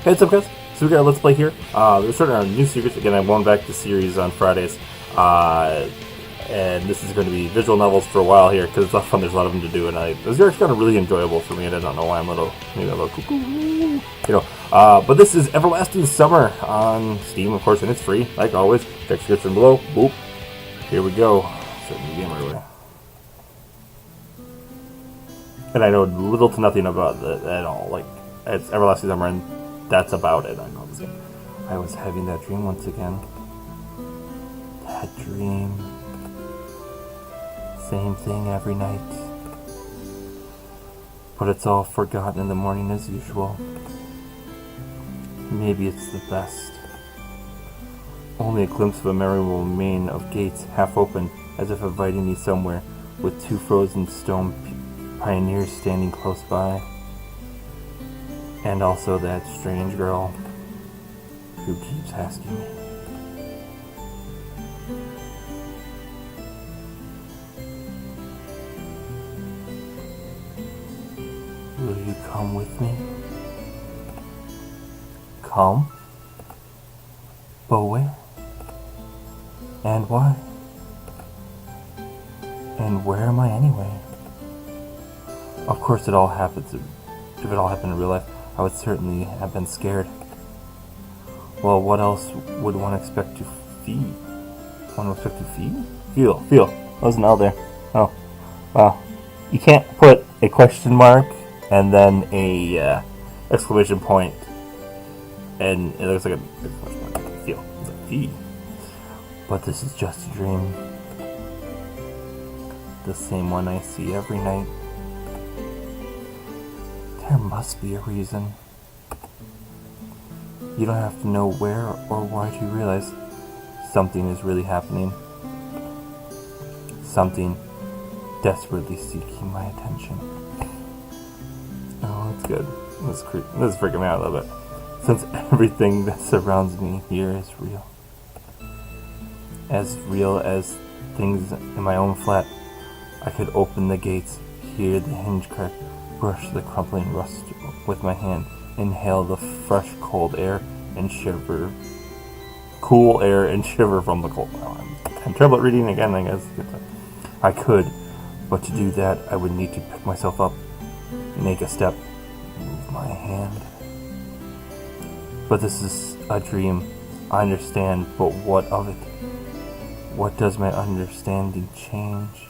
Hey, what's up, guys? So we got a Let's Play here. We're starting our new series. Again, I'm going back to series on Fridays. And this is going to be visual novels for a while here, because it's a lot of fun. There's a lot of them to do, and this is kind of really enjoyable for me, and I don't know why I'm maybe a little cuckoo, you know. But this is Everlasting Summer on Steam, of course, and it's free, like always. Check description below. Boop. Here we go. Start the game right away. And I know little to nothing about it at all. Like, it's Everlasting Summer, and that's about it. I know this game. I was having that dream once again. That dream. Same thing every night. But it's all forgotten in the morning as usual. Maybe it's the best. Only a glimpse of a memory will remain of gates half open, as if inviting me somewhere, with two frozen stone pioneers standing close by. And also that strange girl who keeps asking me. Will you come with me? Come? But where? And why? And where am I anyway? Of course, if it all happened in real life, I would certainly have been scared. Well, what else would one expect to feel? Feel. Wasn't out there. Oh, wow. You can't put a question mark and then a exclamation point, and it looks like a exclamation point. Feel. It's like fee. But this is just a dream. The same one I see every night. There must be a reason. You don't have to know where or why to realize something is really happening. Something desperately seeking my attention. Oh, that's good. This is freaking me out a little bit. Since everything that surrounds me here is real. As real as things in my own flat. I could open the gates, hear the hinge crack, brush the crumpling rust with my hand, inhale the fresh cold air and shiver from the cold. Oh, I'm terrible at reading again, I guess. I could, but to do that I would need to pick myself up, make a step, move my hand. But this is a dream, I understand, but what of it? What does my understanding change?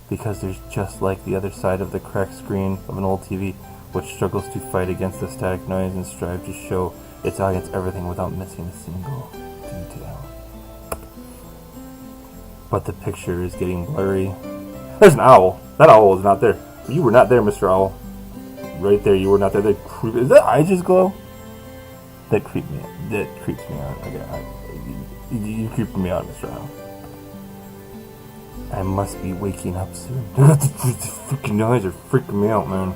Because there's just like the other side of the cracked screen of an old TV, which struggles to fight against the static noise and strive to show its audience everything without missing a single detail. But the picture is getting blurry. There's an owl. That owl was not there. You were not there, Mr. Owl. Right there, you were not there. Is that eye just glow? That creeps me out. Okay, you creeped me out, Mr. Owl. I must be waking up soon. The freaking eyes are freaking me out, man.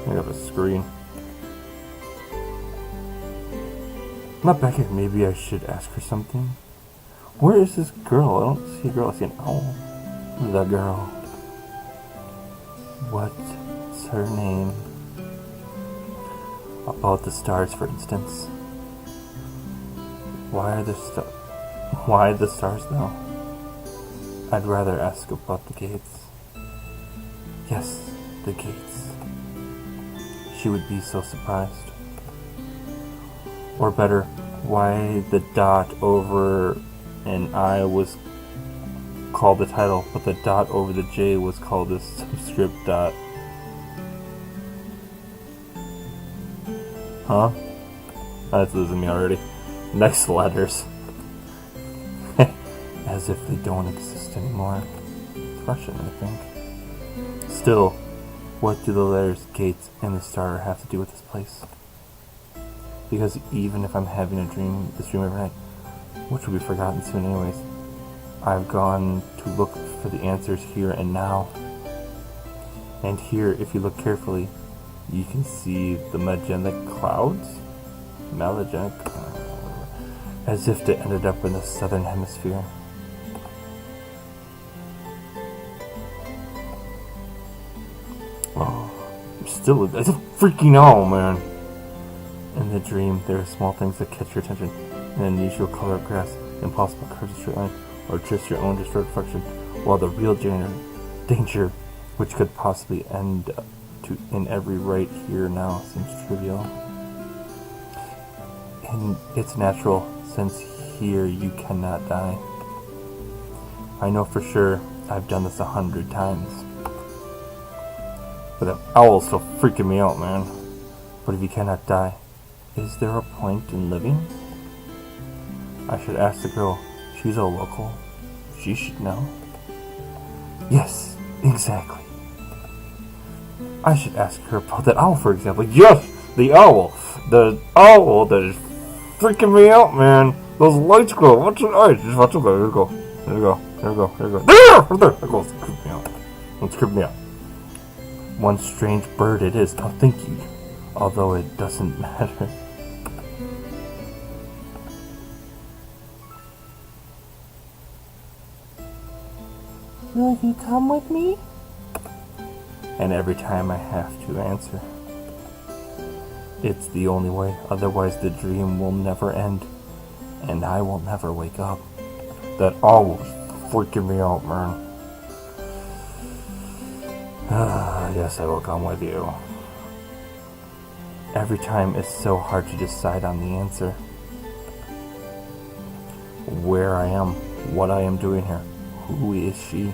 I got a screen. Not back here. Maybe I should ask her something. Where is this girl? I don't see a girl. I see an owl. The girl. What's her name? About the stars, for instance. Why the stars, though? I'd rather ask about the gates. Yes, the gates. She would be so surprised. Or better, why the dot over an I was called the title, but the dot over the J was called the subscript dot. Huh? That's losing me already. Next letters. As if they don't exist anymore. It's Russian, I think. Still, what do the letters gates and the star have to do with this place? Because even if I'm having this dream every night, which will be forgotten soon anyways, I've gone to look for the answers here and now. And here, if you look carefully, you can see the magenta clouds? As if they ended up in the southern hemisphere. Oh, I'm still freaking out, man. In the dream, there are small things that catch your attention: an unusual color of grass, impossible curves of straight line, or just your own distorted reflection, while the real danger, which could possibly end in every right here now, seems trivial. And it's natural, since here you cannot die. I know for sure I've done this 100 times. But that owl's still freaking me out, man. But if you cannot die, is there a point in living? I should ask the girl. She's a local. She should know. Yes, exactly. I should ask her about that owl, for example. Yes, the owl. The owl that is freaking me out, man. Those lights glow. Watch the eyes. Just watch them go. There we go. There we go. There we go. There we go. There! Right there. That goes. It's creeping me out. It's creeping me out. One strange bird it is. Now thank you. Although it doesn't matter. Will you come with me? And every time I have to answer. It's the only way, otherwise the dream will never end, and I will never wake up. That always freaking me out, man. Yes, I will come with you. Every time it's so hard to decide on the answer. Where I am, what I am doing here, who is she?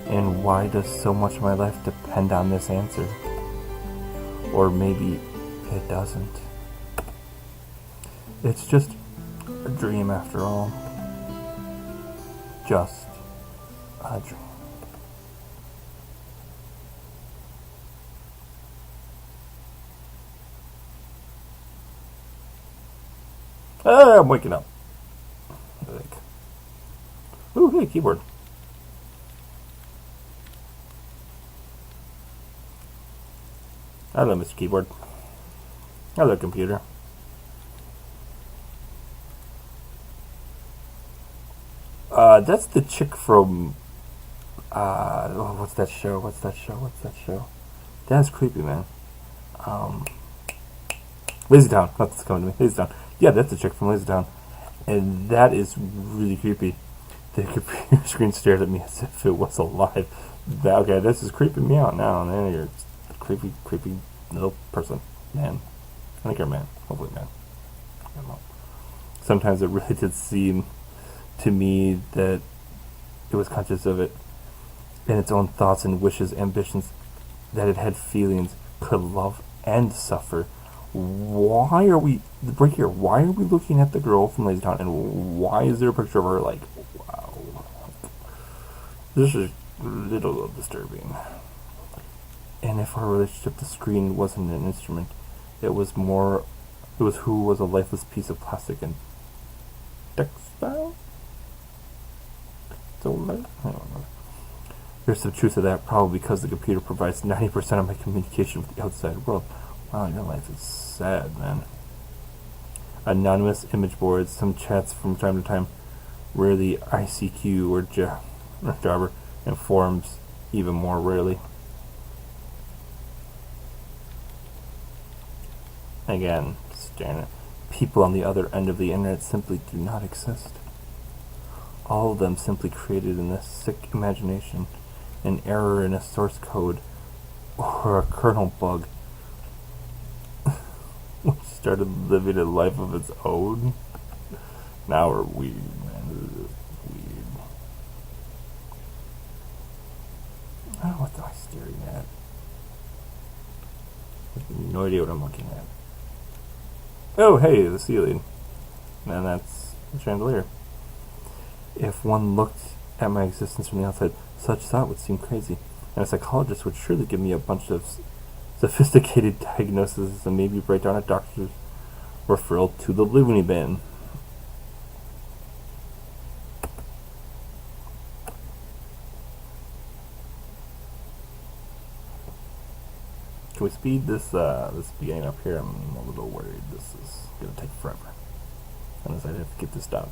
And why does so much of my life depend on this answer? Or maybe it doesn't. It's just a dream after all. Just a dream. I'm waking up. I think. Ooh, hey, keyboard. Hello, Mr. Keyboard. Hello, computer. That's the chick from, what's that show? That's creepy, man. Lazy Town. That's coming to me. Lazy Town. Yeah, that's the chick from Lazy Town. And that is really creepy. The computer screen stared at me as if it was alive. Okay, this is creeping me out now. Man, you're creepy little person. Man. I think you're a man. Hopefully man. I don't know. Sometimes it really did seem to me that it was conscious of it and its own thoughts and wishes, ambitions, that it had feelings, could love and suffer. Why are we right here? Why are we looking at the girl from Lazy Town, and why is there a picture of her? Like, wow, this is a little disturbing. And if our relationship, the screen wasn't an instrument, it was who was a lifeless piece of plastic and textile. I don't know. There's some truth to that, probably because the computer provides 90% of my communication with the outside world. Wow, your life is sad, man. Anonymous image boards, some chats from time to time, rarely ICQ or Jabber, and forums even more rarely. Again, staring at people on the other end of the internet simply do not exist. All of them simply created in a sick imagination, an error in a source code, or a kernel bug, which started living a life of its own. Now we're weird, man. This is weird. Oh, what am I staring at? I have no idea what I'm looking at. Oh, hey, the ceiling. And that's a chandelier. If one looked at my existence from the outside, such thought would seem crazy, and a psychologist would surely give me a bunch of sophisticated diagnoses and maybe write down a doctor's referral to the loony bin. Can we speed this beginning up here? I'm a little worried this is going to take forever. Unless I have to get this done.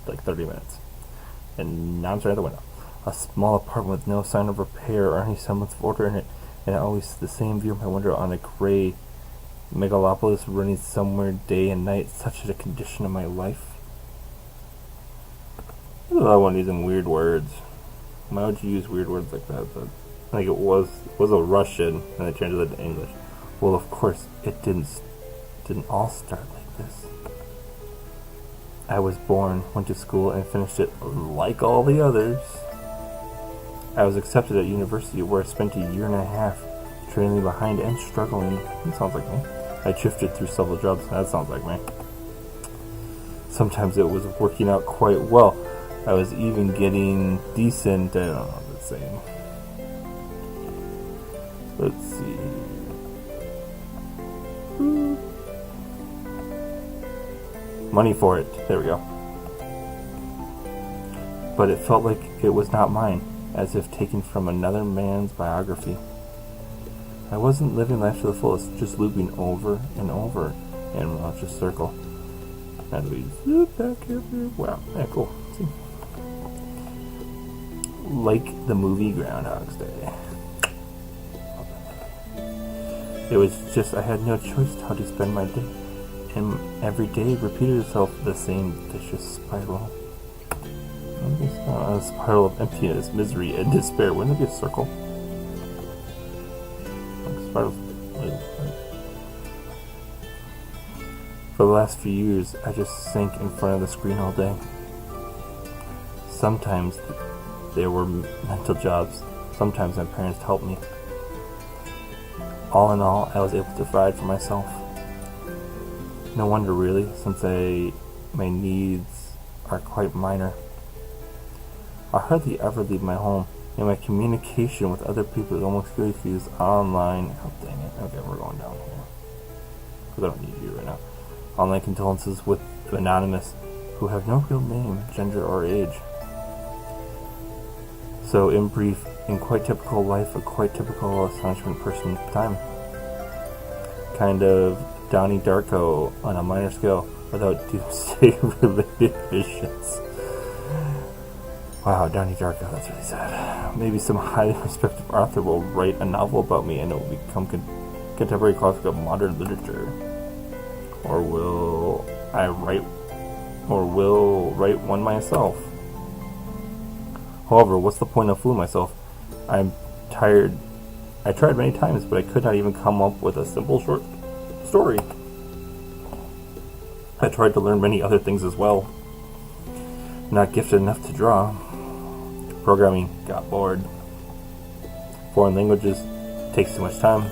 Like 30 minutes. And now I'm starting at the window. A small apartment with no sign of repair or any semblance of order in it, and always the same view of my window on a gray megalopolis running somewhere day and night, such a condition of my life. There's another one using weird words. Why would you use weird words like that? But like it was a Russian, and they changed it to English. Well, of course, it didn't all start like this. I was born, went to school, and finished it like all the others. I was accepted at university, where I spent a year and a half trailing behind and struggling. That sounds like me. I drifted through several jobs. That sounds like me. Sometimes it was working out quite well. I was even getting decent. I don't know what that's saying. Let's see. Money for it. There we go. But it felt like it was not mine, as if taken from another man's biography. I wasn't living life to the fullest, just looping over and over in a monotonous circle. And we zoop back here. Wow, yeah, cool. See? Like the movie Groundhog's Day. It was just I had no choice how to spend my day. And every day repeated itself, the same vicious spiral. A spiral of emptiness, misery, and despair. Wouldn't it be a circle? Like spirals. For the last few years, I just sank in front of the screen all day. Sometimes there were mental jobs. Sometimes my parents helped me. All in all, I was able to provide for myself. No wonder, really, since my needs are quite minor. I hardly ever leave my home, and my communication with other people is almost confused online. Oh, dang it. Okay, we're going down here. Because I don't need you right now. Online condolences with anonymous, who have no real name, gender, or age. So, in brief, in quite typical life, a quite typical astonishment person time. Kind of Donnie Darko on a minor scale, without doomsday-related visions. Wow, Donnie Darko, that's really sad. Maybe some highly respected author will write a novel about me and it will become contemporary classic of modern literature. Or will write one myself. However, what's the point of fooling myself? I'm tired. I tried many times, but I could not even come up with a simple short story. I tried to learn many other things as well. Not gifted enough to draw. Programming, got bored. Foreign languages, takes too much time.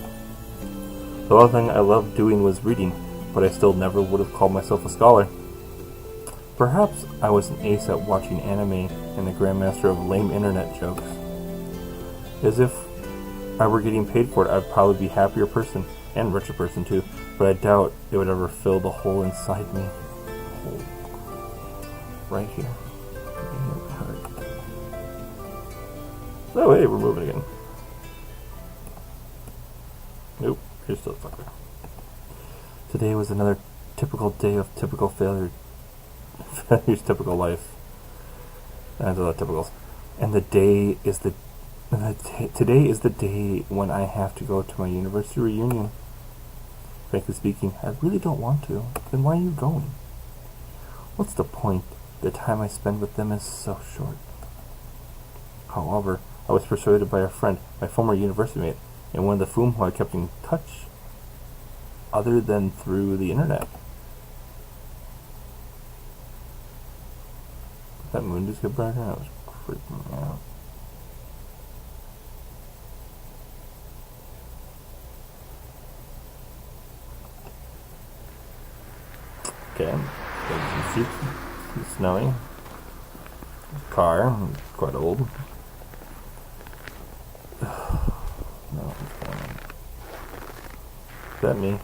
The other thing I loved doing was reading, but I still never would have called myself a scholar. Perhaps I was an ace at watching anime and a grandmaster of lame internet jokes. As if I were getting paid for it, I'd probably be a happier person, and richer person too, but I doubt it would ever fill the hole inside me. Right here. Oh, hey, we're moving again. Nope, you're still stuck there. Today was another typical day of typical failure. Failure's typical life. That's a lot of typicals. And today is the day when I have to go to my university reunion. Frankly speaking, I really don't want to. Then why are you going? What's the point? The time I spend with them is so short. However, I was persuaded by a friend, my former university mate, and one of the whom I kept in touch, other than through the internet. That moon just got brighter. That was freaking me out. Okay, it's snowing. Car, quite old. No, what's going on? Is that me?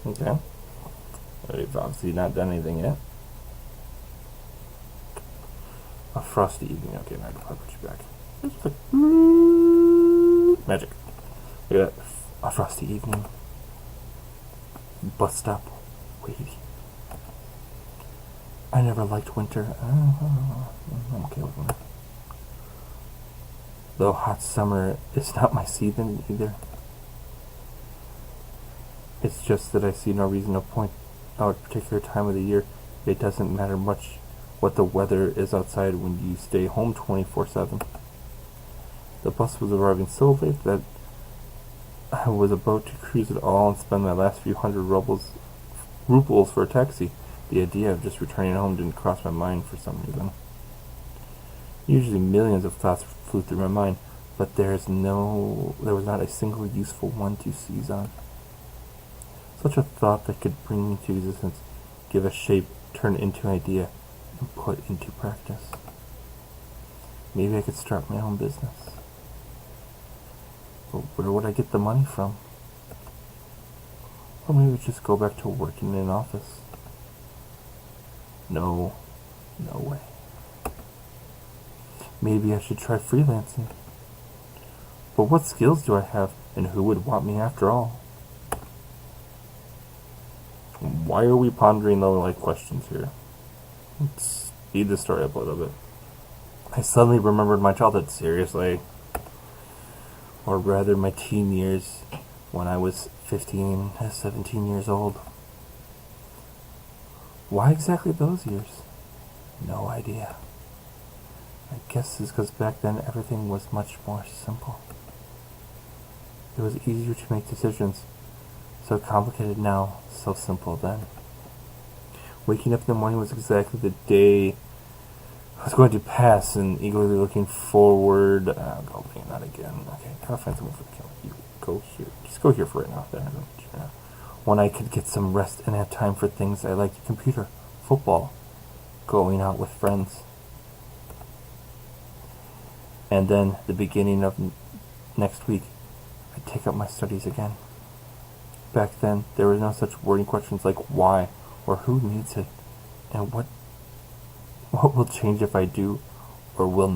Okay. We've obviously not done anything yet. A frosty evening. Okay, now I can probably put you back. It's like magic. Look at that. A frosty evening. Bus stop. Waiting. I never liked winter. I'm okay with winter. Though hot summer is not my season either. It's just that I see no reason to point out a particular time of the year. It doesn't matter much what the weather is outside when you stay home 24/7. The bus was arriving so late that I was about to cruise it all and spend my last few hundred rubles for a taxi. The idea of just returning home didn't cross my mind for some reason. Usually millions of thoughts flew through my mind, but there was not a single useful one to seize on. Such a thought that could bring me to existence, give a shape, turn into an idea, and put into practice. Maybe I could start my own business. But where would I get the money from? Or maybe just go back to working in an office. No way. Maybe I should try freelancing. But what skills do I have, and who would want me after all? Why are we pondering the life questions here? Let's speed the story up a little bit. I suddenly remembered my childhood, seriously. Or rather my teen years, when I was 15 to 17 years old. Why exactly those years? No idea. I guess it's because back then everything was much more simple. It was easier to make decisions. So complicated now, so simple then. Waking up in the morning was exactly the day I was going to pass, and eagerly looking forward. Not again. Okay, gotta find someone for the camera. You go here. Just go here for right now. When I could get some rest and have time for things I liked: computer, football, going out with friends. And then, the beginning of next week, I'd take up my studies again. Back then, there were no such worrying questions like why, or who needs it, and what will change if I do, or what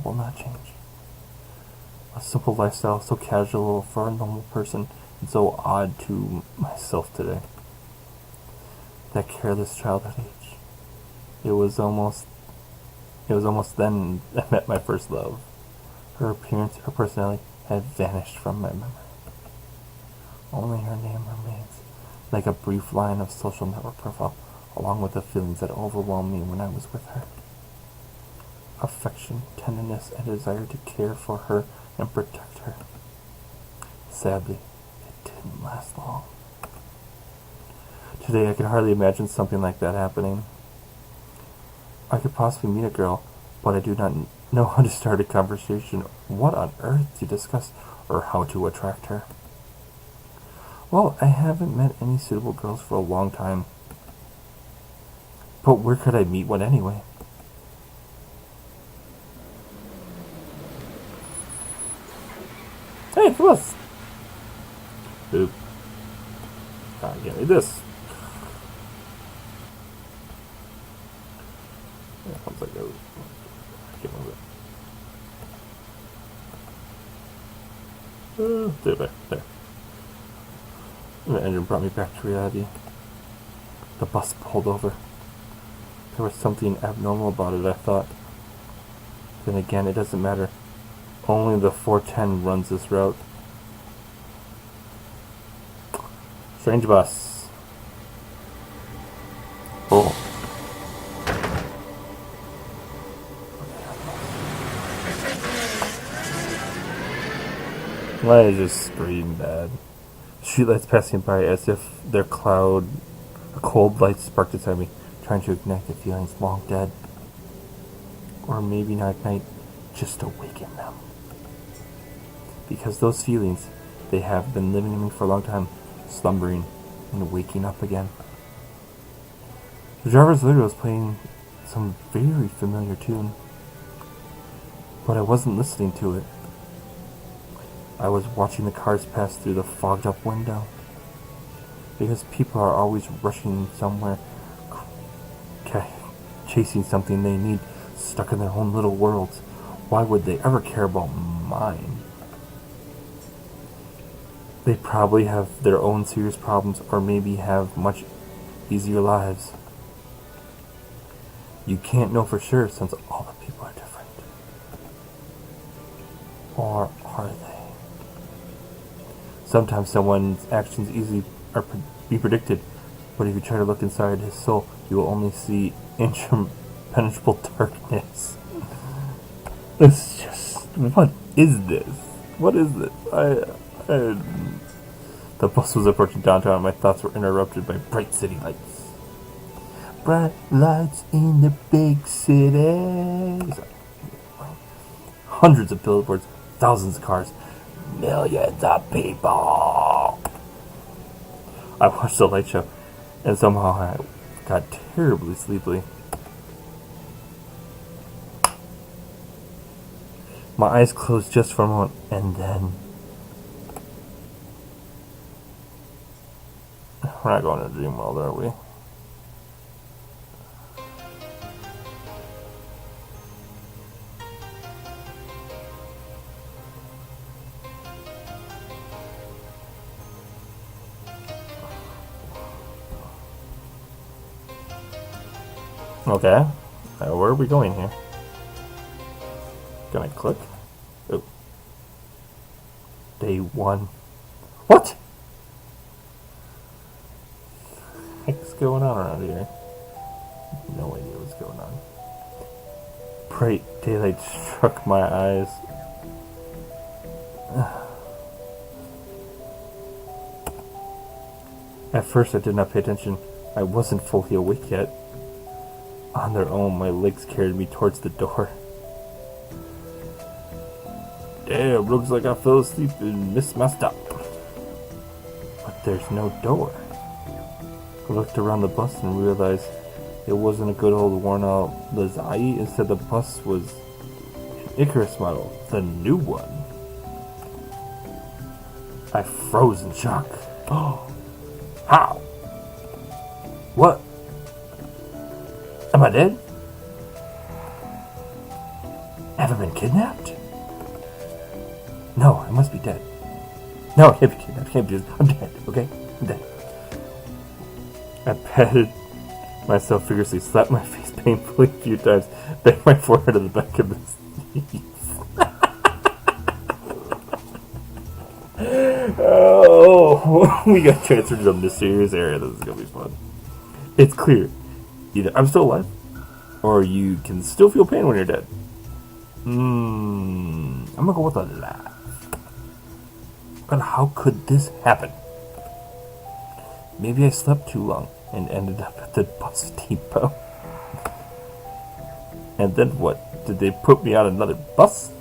will not change. A simple lifestyle, so casual for a normal person, and so odd to myself today. That careless childhood age. It was almost then I met my first love. Her appearance, her personality had vanished from my memory. Only her name remains, like a brief line of social network profile, along with the feelings that overwhelmed me when I was with her. Affection, tenderness, and desire to care for her and protect her. Sadly, it didn't last long. Today I could hardly imagine something like that happening. I could possibly meet a girl, but I do not know how to start a conversation, what on earth to discuss, or how to attract her. Well, I haven't met any suitable girls for a long time. But where could I meet one anyway? Hey, come on. Oop. I can't read this. Yeah, once I go. I can't move it. There. The engine brought me back to reality. The bus pulled over. There was something abnormal about it, I thought. Then again, it doesn't matter. Only the 410 runs this route. Strange bus. Oh. Why is just scream bad? Streetlights passing by as if their a cold light sparked inside me, trying to ignite the feelings long dead. Or maybe not ignite, just awaken them. Because those feelings, they have been living in me for a long time, slumbering and waking up again. The driver's radio was playing some very familiar tune, but I wasn't listening to it. I was watching the cars pass through the fogged up window. Because people are always rushing somewhere, chasing something they need, stuck in their own little worlds. Why would they ever care about mine? They probably have their own serious problems, or maybe have much easier lives. You can't know for sure, since all the people are different. Or are they? Sometimes someone's actions easily be predicted, but if you try to look inside his soul, you will only see impenetrable darkness. This is just... What is this? What is this? The bus was approaching downtown and my thoughts were interrupted by bright city lights. Bright lights in the big city. Hundreds of billboards, thousands of cars, millions of people. I watched the light show and somehow I got terribly sleepy. My eyes closed just for a moment and then... We're not going to dream world, are we? Okay. Where are we going here? Can I click? Oh. Day 1. What? What's going on around here? No idea what's going on. Bright daylight struck my eyes. At first I did not pay attention. I wasn't fully awake yet. On their own, my legs carried me towards the door. Damn, looks like I fell asleep and missed my stop. But there's no door. I looked around the bus and realized it wasn't a good old worn out Lazai. Instead, the bus was an Icarus model, the new one. I froze in shock. Oh, how? What? Am I dead? Have I been kidnapped? No, I must be dead. No, I can't be kidnapped. I can't do this. I'm dead, okay? I'm dead. I patted myself vigorously, slapped my face painfully a few times, banged my forehead to the back of the seat. Oh, we got transferred to some mysterious area. This is gonna be fun. It's clear. Either I'm still alive, or you can still feel pain when you're dead. I'm gonna go with alive. But how could this happen? Maybe I slept too long and ended up at the bus depot. And then what? Did they put me on another bus?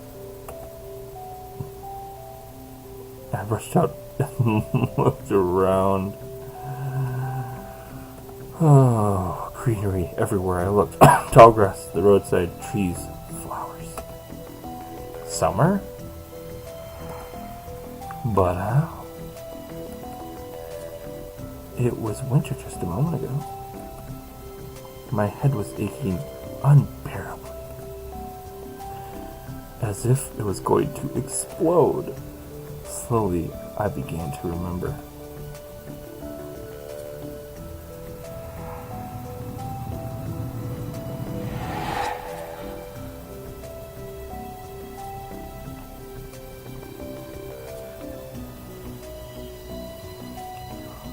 I rushed out and looked around. Oh, greenery everywhere I looked. Tall grass, the roadside, trees, flowers. Summer? But how? It was winter just a moment ago. My head was aching unbearably, as if it was going to explode. Slowly, I began to remember.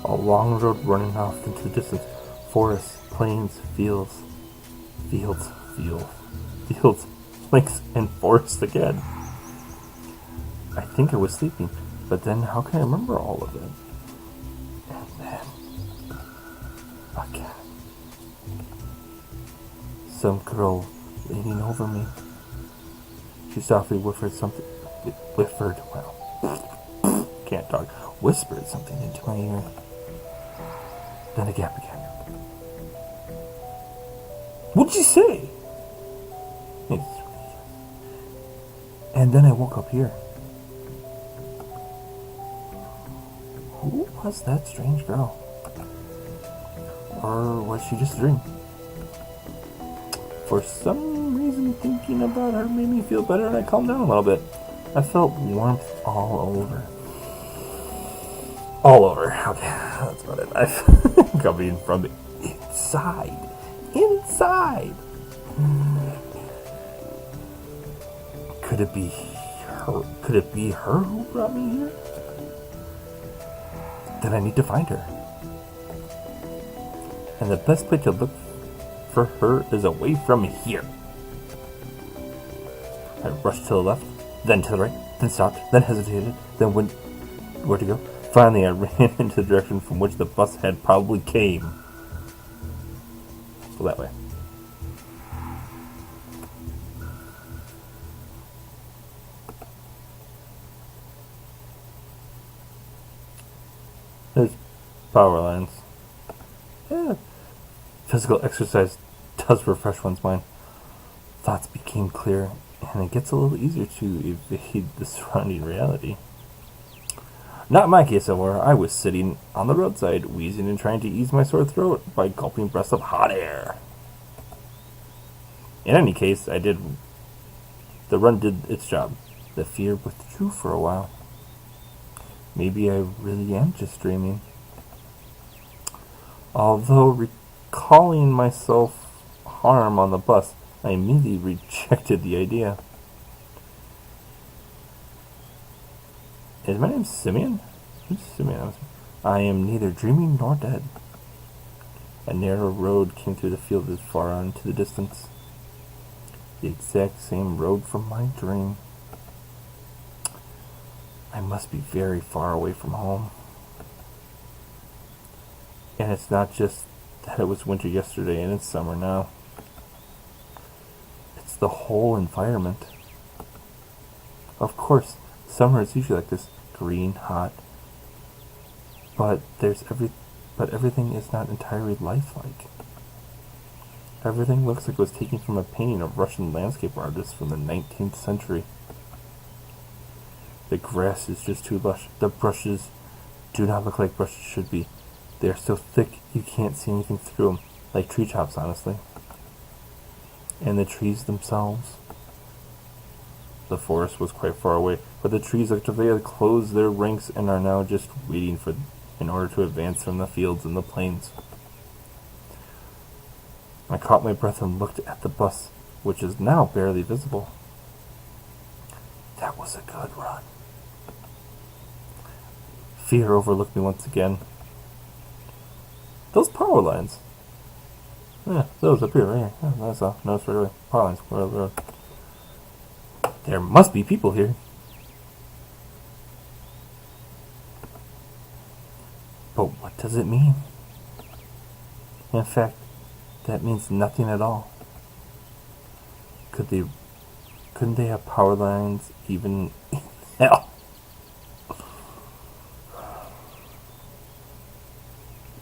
A long road running off into the distance. Forests, plains, fields, lakes, and forests again. I think I was sleeping, but then how can I remember all of it? And then, again. Some girl leaning over me. She softly whispered something. Can't talk. Whispered something into my ear. Then a gap began. What'd you say? And then I woke up here. Who was that strange girl? Or was she just a dream? For some reason, thinking about her made me feel better and I calmed down a little bit. I felt warmth all over. All over. Okay, that's about it. I'm coming from the inside. Inside! Could it be her? Could it be her who brought me here? Then I need to find her. And the best place to look for her is away from here. I rushed to the left, then to the right, then stopped, then hesitated, then went where to go. Finally, I ran into the direction from which the bus had probably came. So that way. There's power lines. Yeah. Physical exercise does refresh one's mind. Thoughts became clear, and it gets a little easier to evade the surrounding reality. Not in my case, however. I was sitting on the roadside, wheezing and trying to ease my sore throat by gulping breaths of hot air. In any case, the run did its job. The fear withdrew for a while. Maybe I really am just dreaming. Although recalling my self-harm on the bus, I immediately rejected the idea. Is my name Simeon? Who's Simeon? I am neither dreaming nor dead. A narrow road came through the field as far on into the distance. The exact same road from my dream. I must be very far away from home. And it's not just that it was winter yesterday and it's summer now. It's the whole environment. Of course, summer is usually like this, green, hot. But everything is not entirely lifelike. Everything looks like it was taken from a painting of Russian landscape artists from the 19th century. The grass is just too lush. The brushes do not look like brushes should be. They are so thick you can't see anything through them, like tree tops, honestly. And the trees themselves. The forest was quite far away, but the trees looked as if they had closed their ranks and are now just waiting in order to advance from the fields and the plains. I caught my breath and looked at the bus, which is now barely visible. That was a good run. Fear overlooked me once again. Those power lines. Yeah, those up here, right here. Yeah, that's all. Notice right away. Power lines. Where are the road? There must be people here. But what does it mean? In fact, that means nothing at all. Couldn't they have power lines even in hell?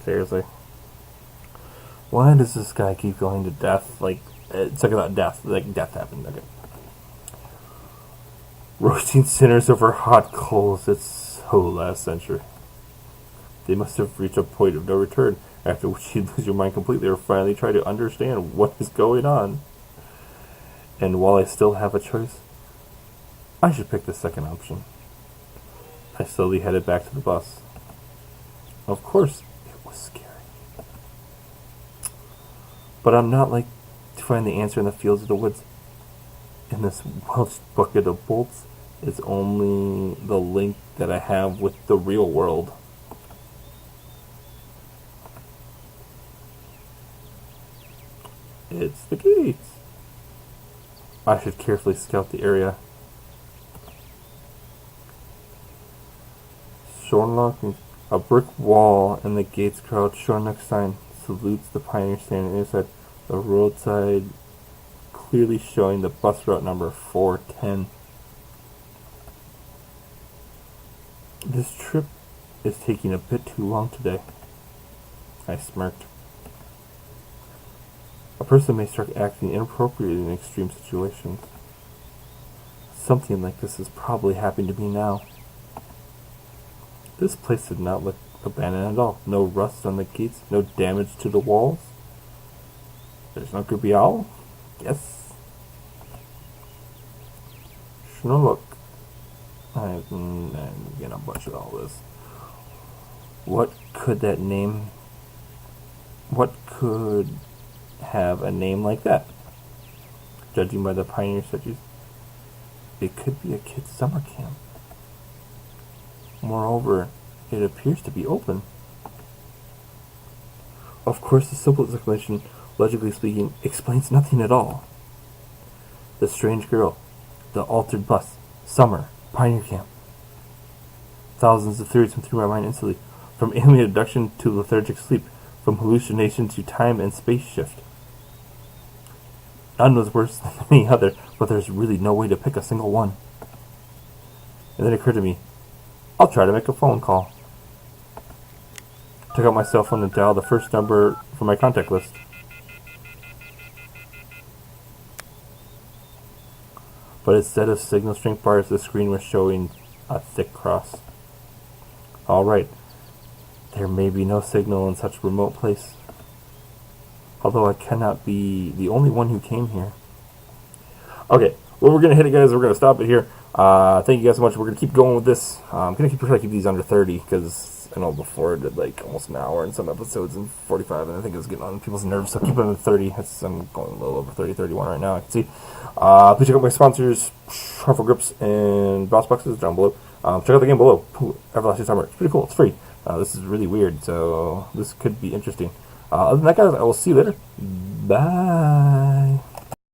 Seriously. Why does this guy keep going to death? Like, it's like about death. Like, death happened. Okay. Roasting sinners over hot coals. It's so last century. They must have reached a point of no return, after which you'd lose your mind completely or finally try to understand what is going on. And while I still have a choice, I should pick the second option. I slowly headed back to the bus. Of course, it was scary. But I'm not like to find the answer in the fields of the woods. In this Welsh bucket of bolts is only the link that I have with the real world. It's the gates. I should carefully scout the area. Shornlock means a brick wall and the gates crouch. Shornlock sign salutes the pioneer standing inside the roadside, clearly showing the bus route number 410. This trip is taking a bit too long today. I smirked. A person may start acting inappropriately in extreme situations. Something like this is probably happening to me now. This place did not look abandoned at all. No rust on the gates, no damage to the walls. There's no creepy owl? Yes. Schnorlook. I'm gonna butcher all this. What could have a name like that? Judging by the pioneer statues. it could be a kid's summer camp. Moreover, it appears to be open. Of course, the simplest explanation, logically speaking, explains nothing at all. The strange girl, the altered bus, summer, pioneer camp. Thousands of theories went through my mind instantly, from alien abduction to lethargic sleep, from hallucination to time and space shift. None was worse than any other, but there's really no way to pick a single one. And then it occurred to me, I'll try to make a phone call. Took out my cell phone and dialed the first number from my contact list. But instead of signal strength bars, the screen was showing a thick cross. Alright, there may be no signal in such a remote place. Although I cannot be the only one who came here. Okay, well, we're going to hit it, guys. We're going to stop it here. Thank you guys so much. We're going to keep going with this. I'm going to try to keep these under 30, because I know before I did like almost an hour in some episodes and 45, and I think it was getting on people's nerves, so keep it under 30. I'm going a little over 30, 31 right now, I can see. Please check out my sponsors, Harmful Grips and Boss Boxes down below. Check out the game below, Everlasting Summer. It's pretty cool, it's free. This is really weird, so this could be interesting. Other than that, guys, I will see you later. Bye.